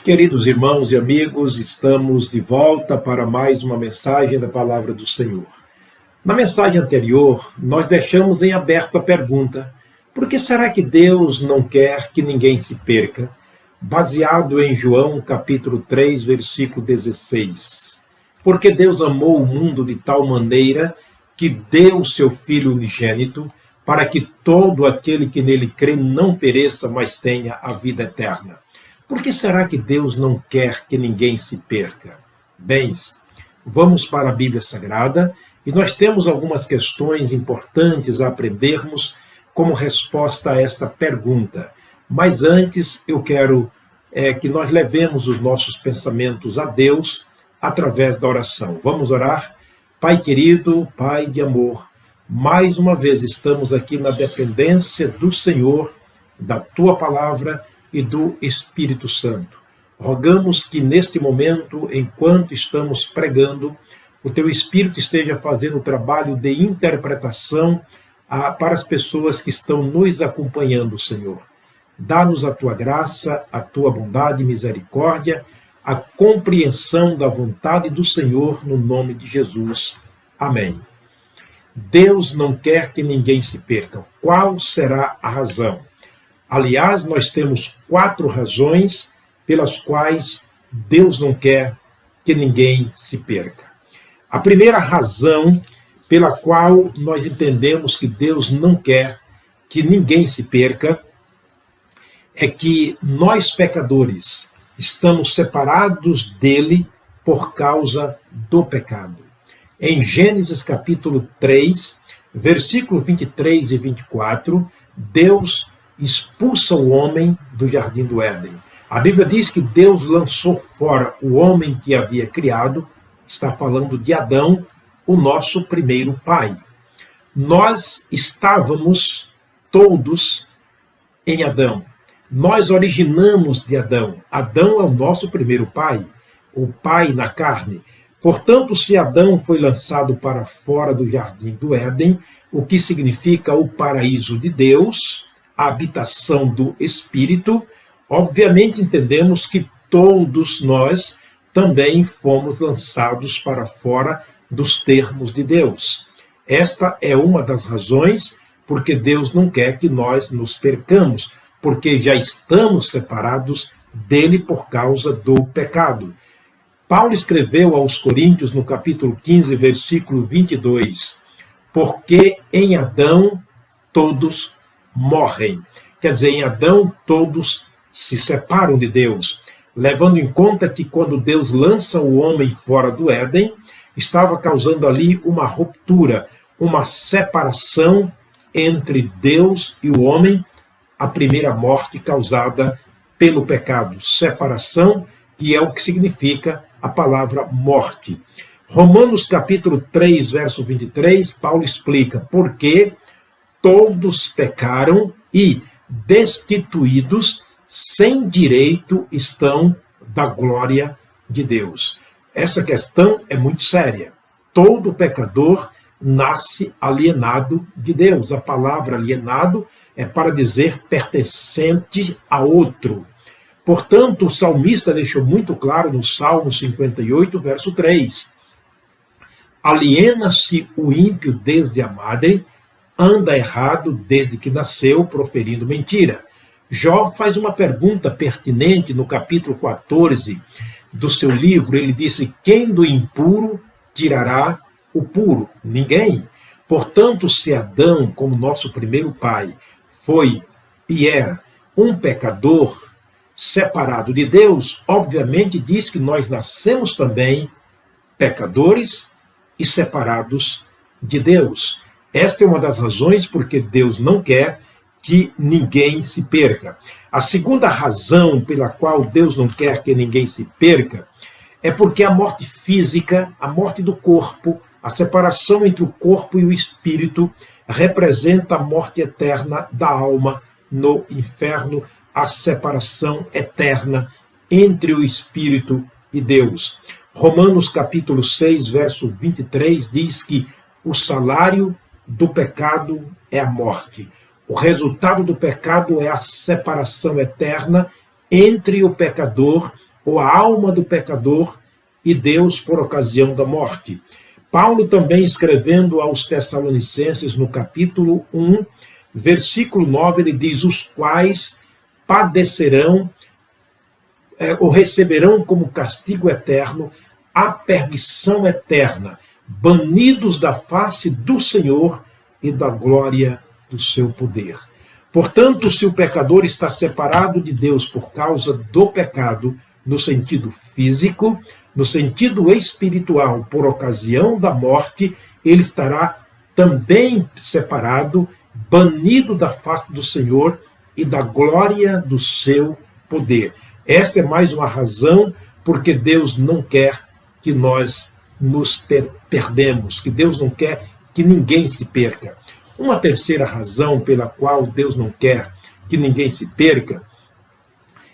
Queridos irmãos e amigos, estamos de volta para mais uma mensagem da Palavra do Senhor. Na mensagem anterior, nós deixamos em aberto a pergunta: por que será que Deus não quer que ninguém se perca? Baseado em João capítulo 3, versículo 16. Porque Deus amou o mundo de tal maneira que deu seu Filho unigênito, para que todo aquele que nele crê não pereça, mas tenha a vida eterna. Por que será que Deus não quer que ninguém se perca? Bens, vamos para a Bíblia Sagrada e nós temos algumas questões importantes a aprendermos como resposta a esta pergunta. Mas antes eu quero que nós levemos os nossos pensamentos a Deus através da oração. Vamos orar? Pai querido, Pai de amor, mais uma vez estamos aqui na dependência do Senhor, da Tua Palavra e do Espírito Santo. Rogamos que neste momento, enquanto estamos pregando, o Teu Espírito esteja fazendo o trabalho de interpretação para as pessoas que estão nos acompanhando, Senhor. Dá-nos a Tua graça, a Tua bondade e misericórdia, a compreensão da vontade do Senhor, no nome de Jesus. Amém. Deus não quer que ninguém se perca. Qual será a razão? Aliás, nós temos 4 razões pelas quais Deus não quer que ninguém se perca. A primeira razão pela qual nós entendemos que Deus não quer que ninguém se perca é que nós, pecadores, estamos separados dele por causa do pecado. Em Gênesis capítulo 3, versículo 23 e 24, Deus expulsa o homem do jardim do Éden. A Bíblia diz que Deus lançou fora o homem que havia criado, está falando de Adão, o nosso primeiro pai. Nós estávamos todos em Adão. Nós originamos de Adão. Adão é o nosso primeiro pai, o pai na carne. Portanto, se Adão foi lançado para fora do jardim do Éden, o que significa o paraíso de Deus, a habitação do Espírito, obviamente entendemos que todos nós também fomos lançados para fora dos termos de Deus. Esta é uma das razões porque Deus não quer que nós nos percamos, porque já estamos separados dele por causa do pecado. Paulo escreveu aos Coríntios, no capítulo 15, versículo 22, porque em Adão todos morrem. Quer dizer, em Adão todos se separam de Deus, levando em conta que quando Deus lança o homem fora do Éden, estava causando ali uma ruptura, uma separação entre Deus e o homem, a primeira morte causada pelo pecado. Separação, que é o que significa a palavra morte. Romanos capítulo 3, verso 23, Paulo explica porque todos pecaram e, destituídos, sem direito estão da glória de Deus. Essa questão é muito séria. Todo pecador nasce alienado de Deus. A palavra alienado é para dizer pertencente a outro. Portanto, o salmista deixou muito claro no Salmo 58, verso 3. Aliena-se o ímpio desde a madre, anda errado desde que nasceu, proferindo mentira. Jó faz uma pergunta pertinente no capítulo 14 do seu livro. Ele disse: quem do impuro tirará o puro? Ninguém. Portanto, se Adão, como nosso primeiro pai, foi e era um pecador separado de Deus, obviamente diz que nós nascemos também pecadores e separados de Deus. Esta é uma das razões porque Deus não quer que ninguém se perca. A segunda razão pela qual Deus não quer que ninguém se perca é porque a morte física, a morte do corpo, a separação entre o corpo e o espírito representa a morte eterna da alma no inferno, a separação eterna entre o espírito e Deus. Romanos capítulo 6, verso 23 diz que o salário do pecado é a morte. O resultado do pecado é a separação eterna entre o pecador, ou a alma do pecador e Deus por ocasião da morte. Paulo também escrevendo aos Tessalonicenses no capítulo 1, versículo 9, ele diz: os quais padecerão ou receberão como castigo eterno a perdição eterna, banidos da face do Senhor e da glória do seu poder. Portanto, se o pecador está separado de Deus por causa do pecado, no sentido físico, no sentido espiritual, por ocasião da morte, ele estará também separado, banido da face do Senhor e da glória do seu poder. Esta é mais uma razão porque Deus não quer que nós nos perdemos, que Deus não quer que ninguém se perca. Uma terceira razão pela qual Deus não quer que ninguém se perca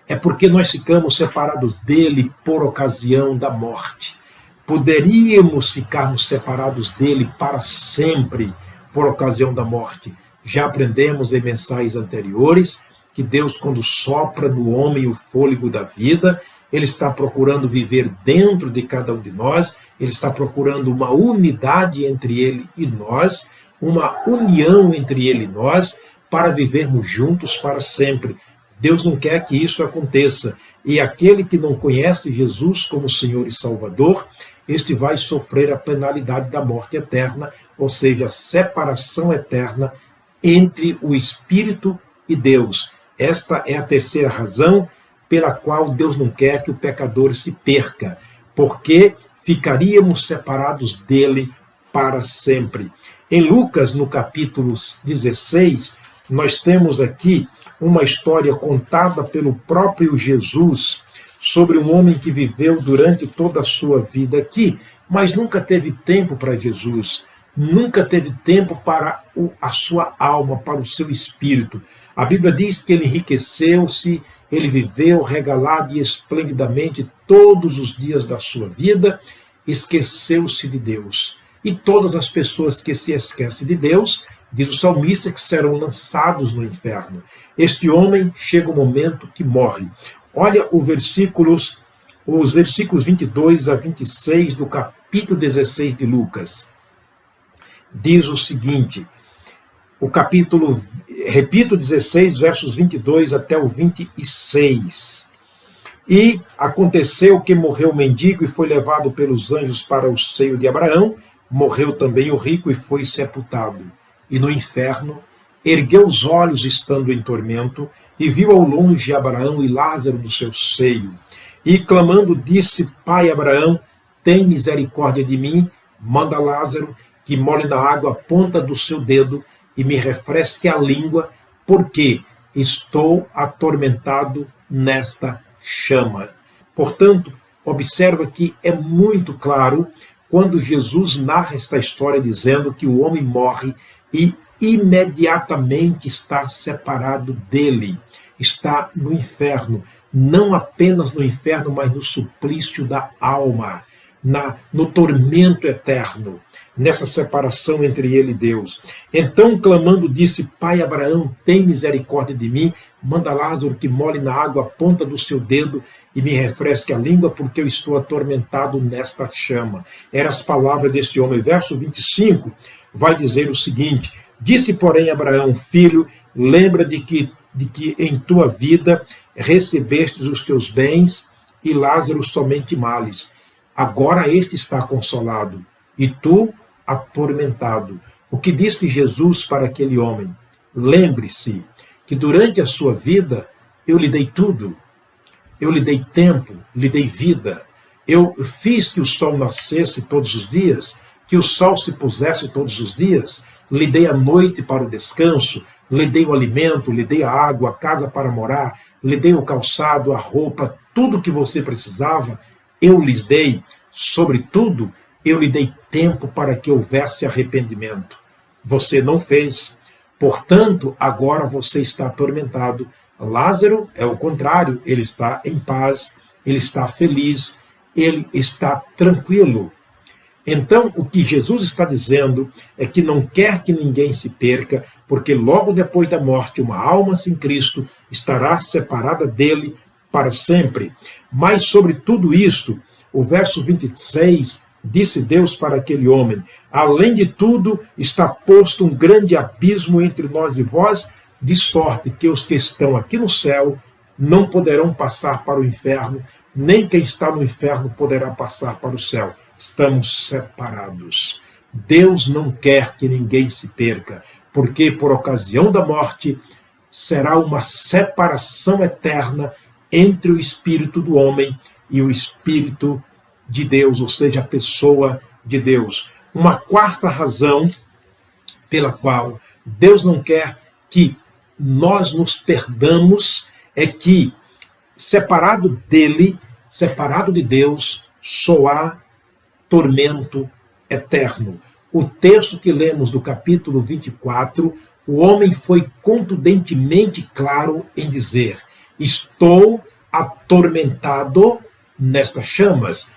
é porque nós ficamos separados dele por ocasião da morte. Poderíamos ficarmos separados dele para sempre por ocasião da morte. Já aprendemos em mensagens anteriores que Deus, quando sopra no homem o fôlego da vida, ele está procurando viver dentro de cada um de nós, ele está procurando uma unidade entre ele e nós, uma união entre ele e nós, para vivermos juntos para sempre. Deus não quer que isso aconteça. E aquele que não conhece Jesus como Senhor e Salvador, este vai sofrer a penalidade da morte eterna, ou seja, a separação eterna entre o Espírito e Deus. Esta é a terceira razão pela qual Deus não quer que o pecador se perca, porque ficaríamos separados dele para sempre. Em Lucas, no capítulo 16, nós temos aqui uma história contada pelo próprio Jesus sobre um homem que viveu durante toda a sua vida aqui, mas nunca teve tempo para Jesus, nunca teve tempo para a sua alma, para o seu espírito. A Bíblia diz que ele enriqueceu-se, ele viveu regalado e esplendidamente todos os dias da sua vida, esqueceu-se de Deus. E todas as pessoas que se esquecem de Deus, diz o salmista, que serão lançados no inferno. Este homem chega o momento que morre. Olha os versículos 22 a 26 do capítulo 16 de Lucas. Diz o seguinte, o capítulo, repito, 16, versos 22 até o 26. E aconteceu que morreu o mendigo e foi levado pelos anjos para o seio de Abraão, morreu também o rico e foi sepultado. E no inferno, ergueu os olhos estando em tormento, e viu ao longe Abraão e Lázaro no seu seio. E clamando disse: Pai Abraão, tem misericórdia de mim, manda Lázaro que molhe na água a ponta do seu dedo e me refresque a língua, porque estou atormentado nesta chama. Portanto, observa que é muito claro quando Jesus narra esta história dizendo que o homem morre e imediatamente está separado dele, está no inferno, não apenas no inferno, mas no suplício da alma, no tormento eterno, nessa separação entre ele e Deus. Então, clamando, disse: Pai Abraão, tem misericórdia de mim, manda Lázaro que molhe na água a ponta do seu dedo e me refresque a língua, porque eu estou atormentado nesta chama. Eram as palavras deste homem. Verso 25 vai dizer o seguinte: disse, porém, Abraão: filho, lembra de que em tua vida recebestes os teus bens e Lázaro somente males. Agora este está consolado e tu atormentado. O que disse Jesus para aquele homem? Lembre-se que durante a sua vida eu lhe dei tudo. Eu lhe dei tempo, lhe dei vida. Eu fiz que o sol nascesse todos os dias, que o sol se pusesse todos os dias. Lhe dei a noite para o descanso, lhe dei o alimento, lhe dei a água, a casa para morar, lhe dei o calçado, a roupa, tudo que você precisava, eu lhes dei. Sobretudo, eu lhe dei tempo para que houvesse arrependimento. Você não fez. Portanto, agora você está atormentado. Lázaro é o contrário, ele está em paz, ele está feliz, ele está tranquilo. Então, o que Jesus está dizendo é que não quer que ninguém se perca, porque logo depois da morte, uma alma sem Cristo estará separada dele para sempre. Mas sobre tudo isto, o verso 26, disse Deus para aquele homem: além de tudo, está posto um grande abismo entre nós e vós, de sorte que os que estão aqui no céu não poderão passar para o inferno, nem quem está no inferno poderá passar para o céu. Estamos separados. Deus não quer que ninguém se perca, porque por ocasião da morte será uma separação eterna entre o espírito do homem e o espírito de Deus, ou seja, a pessoa de Deus. Uma quarta razão pela qual Deus não quer que nós nos perdamos é que, separado dele, separado de Deus, só há tormento eterno. O texto que lemos do capítulo 24, o homem foi contundentemente claro em dizer: estou atormentado nestas chamas,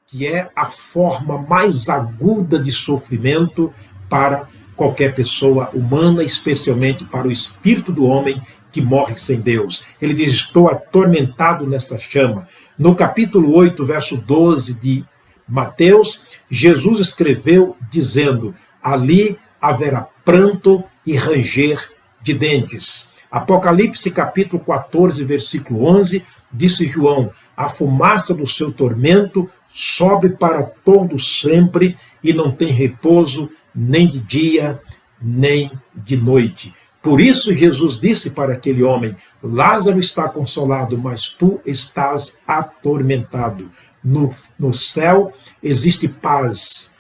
que é a forma mais aguda de sofrimento para qualquer pessoa humana, especialmente para o espírito do homem que morre sem Deus. Ele diz: estou atormentado nesta chama. No capítulo 8, verso 12 de Mateus, Jesus escreveu dizendo: ali haverá pranto e ranger de dentes. Apocalipse capítulo 14, versículo 11, disse João: a fumaça do seu tormento sobe para todo sempre e não tem repouso nem de dia, nem de noite. Por isso Jesus disse para aquele homem: Lázaro está consolado, mas tu estás atormentado. No céu existe paz,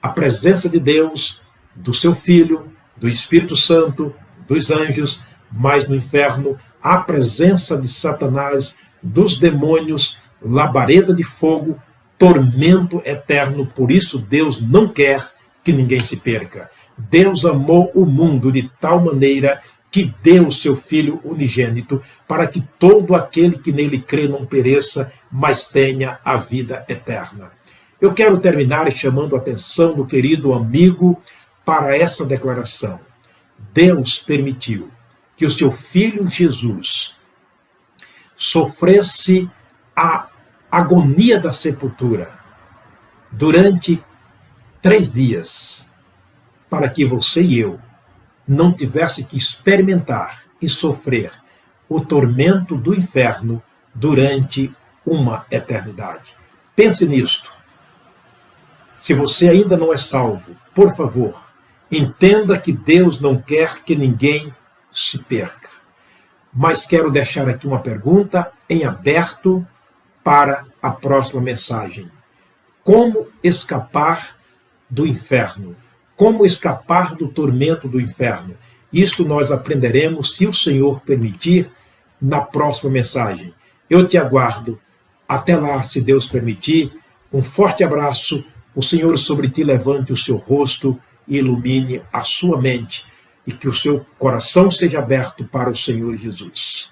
a presença de Deus, do seu Filho, do Espírito Santo, dos anjos, mas no inferno a presença de Satanás, dos demônios, labareda de fogo, tormento eterno. Por isso Deus não quer que ninguém se perca. Deus amou o mundo de tal maneira que deu o seu Filho unigênito, para que todo aquele que nele crê não pereça, mas tenha a vida eterna. Eu quero terminar chamando a atenção do querido amigo para essa declaração. Deus permitiu que o seu Filho Jesus sofresse a agonia da sepultura durante 3 dias, para que você e eu não tivesse que experimentar e sofrer o tormento do inferno durante uma eternidade. Pense nisto. Se você ainda não é salvo, por favor, entenda que Deus não quer que ninguém se perca. Mas quero deixar aqui uma pergunta em aberto para a próxima mensagem. Como escapar do inferno? Como escapar do tormento do inferno? Isto nós aprenderemos, se o Senhor permitir, na próxima mensagem. Eu te aguardo. Até lá, se Deus permitir. Um forte abraço. O Senhor sobre ti levante o seu rosto e ilumine a sua mente, e que o seu coração seja aberto para o Senhor Jesus.